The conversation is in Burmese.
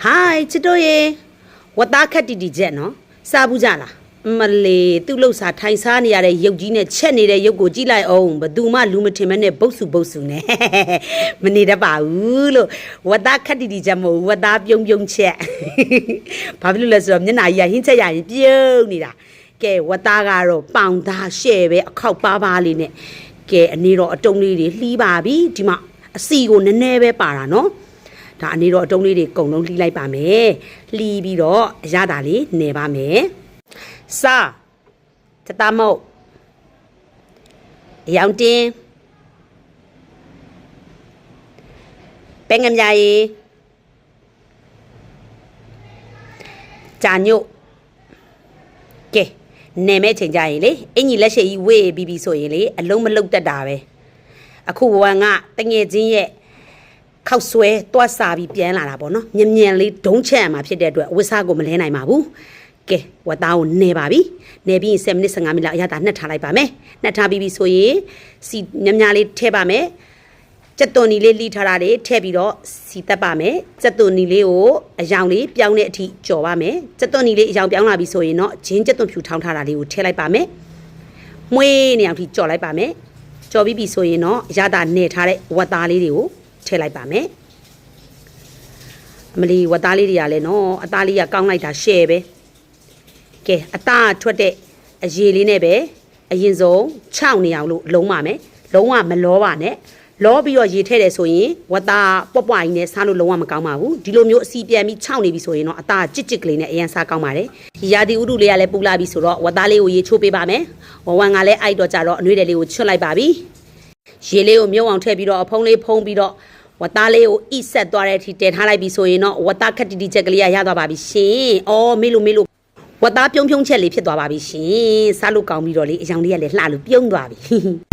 Hi, chitoye. What that cat did jet no? Sabujala. Malay, tu losa, Taisani are a yogine, chenny, a yogo gila own, but duma lumitimene bosu ne. Manida baulo. What that cat did jamo, what that young chair. Pavlus of Naya, Hinta, Nida. Ke, what agaro, pound that shave, a cow babaline. Ke, a nero, a tony, lee baby, tima, a sea on the neve para no? ဒါအနေတော့အတုံးလေးတွေအကုန်လုံးလှီးလိုက်ပါမယ်လှီးပြီးတော့ရတာလေးနေပါမယ်စာတတမုတ်အယောင်တင်းပဲငမြာရီဂျာညို့ကဲနေမဲ့ချိန်ကြရင်လေအင်ကြီးလက်ရှိကြီးဝေးပြီးပြီဆိုရင်လေအလုံးမလုတ်တတ်တာပဲအခုဘဝကတငယ်ချင်းရဲ့ခောက်ဆွဲတွားစာပြီးပြန်လာတာပေါ့နော်မြန်လေးဒုံးချက်မှာဖြစ်တဲ့အတွက်ဝစ်စားကိုမလဲနိုင်ပါဘူးကဲဝတ်သားကိုနေပါပြီနေပြီး7မိနစ်15မိနစ်လောက်အရသာနှက်ထားလိုက်ပါမယ်နှက်ထားပြီးပြီဆိုရင်စီများလေးထည့်ပါမယ်ကြက်သွန်နီလေးလှီးထားတာလေးထည့်ပြီးတော့စီတက်ပါမယ်ကြက်သွန်နီလေးကိုအယောင်လေးပြောင်းတဲ့အထိကြော်ပါမယ်ကြက်သွန်နီလေးအယောင်ပြောင်းလာပြီဆိုရင်တော့ဂျင်းကြက်သွန်ဖြူထောင်းထားတာလေးကိုထည့်လိုက်ပါမယ်မွေးနေအောင်ထိကြော်လိုက်ပါမယ်ကြော်ပြီးပြီဆိုရင်တော့အရသာနေထားတဲ့ဝတ်သားလေးတွေကိုထည့်လိုက်ပါမယ်အမလီဝတ်သားလေးတွေကလည်းနော်အသားလေးကကောင်းလိုက်တာရှယ်ပဲကဲအသားထွက်တဲ့အရေလေးနဲ့ပဲအရင်ဆုံးခြောက်နေအောင်လို့လုံးပါမယ်လုံးဝမလောပါနဲ့လောပြီးတော့ရေထည့်တယ်ဆိုရင်ဝတ်သားပွားပွားကြီးနဲ့စားလို့လုံးဝမကောင်းပါဘူးဒီလိုမျိုးအစီပြန်ပြီးခြောက်နေပြီဆိုရင်တော့အသားကြစ်ကလေးနဲ့အရင်စားကောင်းပါတယ်ရာသီဥတုလေးကလည်းပူလာပြီဆိုတော့ဝတ်သားလေးကိုရေချိုးပေးပါမယ်ဝမ်ကလည်းအိုက်တော့ကြတော့အနှွေးတယ်လေးကိုချွတ်လိုက်ပါပြီရေလေးကိုမြုပ်အောင်ထည့်ပြီးတော့အဖုံးလေးဖုံးပြီးတော့ဝတ်သားလေးကိုဣဆက်သွားတဲ့အထိတည်ထားလိုက်ပြီဆိုရင်တော့ဝတ်သားခက်တီတီချက်ကလေးရသွားပါပြီရှင်။အော်မေးလို့ဝတ်သားပြုံးချက်လေးဖြစ်သွားပါပြီရှင်။စားလို့ကောင်းပြီးတော့လေအယောင်လေးကလည်းလှလို့ပြုံးသွားပြီ။